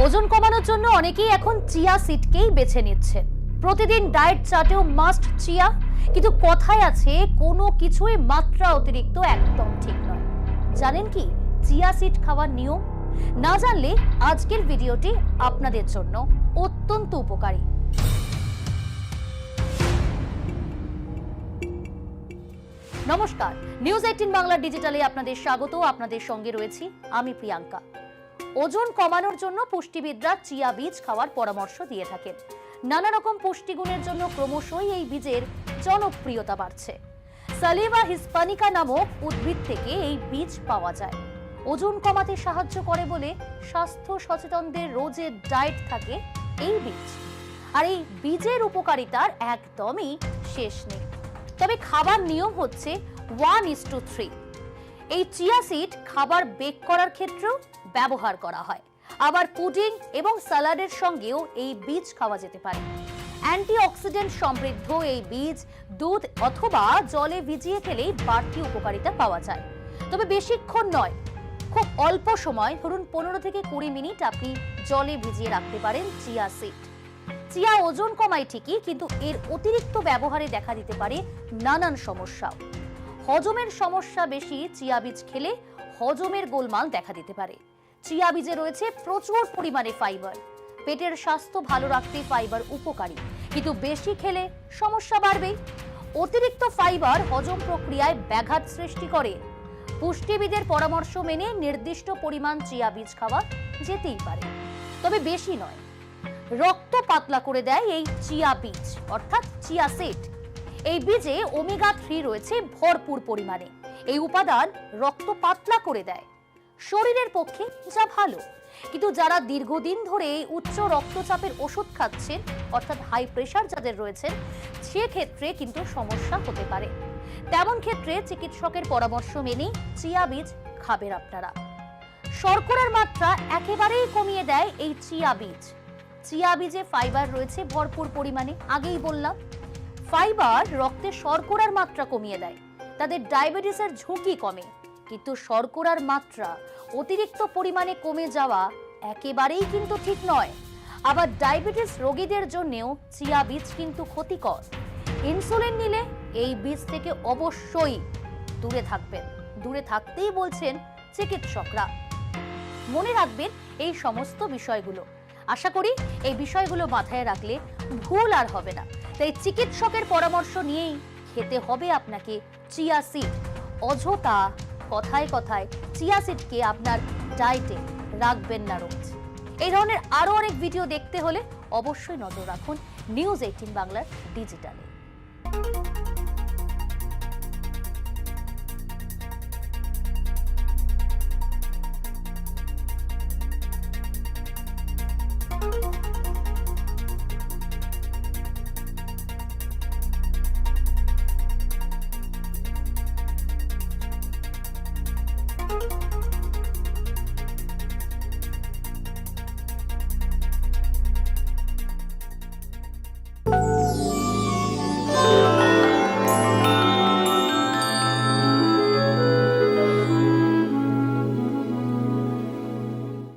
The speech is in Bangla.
ওজন কমানোর জন্য অনেকেই এখন চিয়া সিডকেই বেছে নিচ্ছেন। প্রতিদিন ডায়েট চার্টেও মাস্ট চিয়া, কিন্তু কথায় আছে কোনো কিছুই মাত্রা অতিরিক্ত একদম ঠিক নয়। জানেন কি চিয়া সিড খাওয়ার নিয়ম? না জানলে আজকের ভিডিওটি আপনাদের জন্য অত্যন্ত উপকারী। নমস্কার, নিউজ 18 বাংলা ডিজিটালে আপনাদের স্বাগত। আপনাদের সঙ্গে রয়েছি আমি প্রিয়াঙ্কা। ওজন কমানোর জন্য পুষ্টিবিদরা চিয়া বীজ খাওয়ার পরামর্শ দিয়ে থাকেন। নানা রকম পুষ্টিগুণের জন্য ক্রমশই এই বীজের জনপ্রিয়তা বাড়ছে। সালিভা হিসপানিকা নামক উদ্ভিদ থেকে এই বীজ পাওয়া যায়। ওজন কমাতে সাহায্য করে বলে স্বাস্থ্য সচেতনদের রোজের ডায়েট থাকে এই বীজ। আর এই বীজের উপকারিতার একদমই শেষ নেই। তবে খাবার নিয়ম হচ্ছে 1:3। এই চিয়া সিড খাবার বেক করার ক্ষেত্রেও ব্যবহার করা হয়। আবার পুডিং এবং সালাডের সঙ্গেও এই বীজ খাওয়া যেতে পারে। অ্যান্টিঅক্সিডেন্ট সমৃদ্ধ এই বীজ দুধ অথবা জলে ভিজিয়ে খেলেই বাড়তি উপকারিতা পাওয়া যায়। তবে বেশিক্ষণ নয়, খুব অল্প সময়, ধরুন 15 থেকে 20 মিনিট আপনি জলে ভিজিয়ে রাখতে পারেন চিয়া সিড। চিয়া ওজন কমায় ঠিকই, কিন্তু এর অতিরিক্ত ব্যবহারে দেখা দিতে পারে নানান সমস্যাও। হজমের সমস্যা বেশি চিয়া বীজ খেলে হজমের গোলমাল দেখা দিতে পারে। চিয়া বীজে রয়েছে প্রচুর পরিমাণে ফাইবার। পেটের স্বাস্থ্য ভালো রাখতে ফাইবার উপকারী, কিন্তু বেশি খেলে সমস্যা বাড়বেই। অতিরিক্ত ফাইবার হজম প্রক্রিয়ায় ব্যাঘাত সৃষ্টি করে। পুষ্টিবিদের পরামর্শ মেনে নির্দিষ্ট পরিমাণ চিয়া বীজ খাওয়া যেতেই পারে, তবে বেশি নয়। রক্ত পাতলা করে দেয় এই চিয়া বীজ অর্থাৎ চিয়া সিড। এই বীজে ওমেগা 3 রয়েছে ভরপুর পরিমাণে। এই উপাদান রক্ত পাতলা করে দেয়, শরীরের পক্ষে যা ভালো। কিন্তু যারা দীর্ঘদিন ধরে উচ্চ রক্তচাপের ওষুধ খাচ্ছেন, অর্থাৎ হাই প্রেশার যাদের রয়েছে, সেক্ষেত্রে কিন্তু সমস্যা হতে পারে। তেমন ক্ষেত্রে চিকিৎসকের পরামর্শ মেনে চিয়া বীজ খাবেন আপনারা। শর্করার মাত্রা একেবারেই কমিয়ে দেয় এই চিয়া বীজ। চিয়া বীজে ফাইবার রয়েছে ভরপুর পরিমাণে। আগেই বললাম, ফাইবার রক্তে শর্করার মাত্রা কমিয়ে দেয়, তাদের ডায়াবেটিসের ঝুঁকি কমে। কিন্তু শর্করার মাত্রা অতিরিক্ত পরিমাণে কমে যাওয়া একেবারেই কিন্তু ঠিক নয়। আবার ডায়াবেটিস রোগীদের জন্যও চিয়া বীজ কিন্তু ক্ষতিকর। ইনসুলিন নিলে এই বীজ থেকে অবশ্যই দূরে থাকবেন। দূরে থাকতেই বলছেন চিকিৎসকরা। মনে রাখবেন এই সমস্ত বিষয়গুলো। আশা করি এই বিষয়গুলো মাথায় রাখলে ভুল আর হবে না। তাই চিকিৎসকের পরামর্শ নিয়েই খেতে হবে আপনাকে চিয়া সিড। অযথা কথায় কথায় চিয়া সিডকে আপনার ডায়েটে রাখবেন না রোজ। এই ধরনের আরো অনেক ভিডিও দেখতে হলে অবশ্যই নজর রাখুন নিউজ 18 বাংলার ডিজিটালে।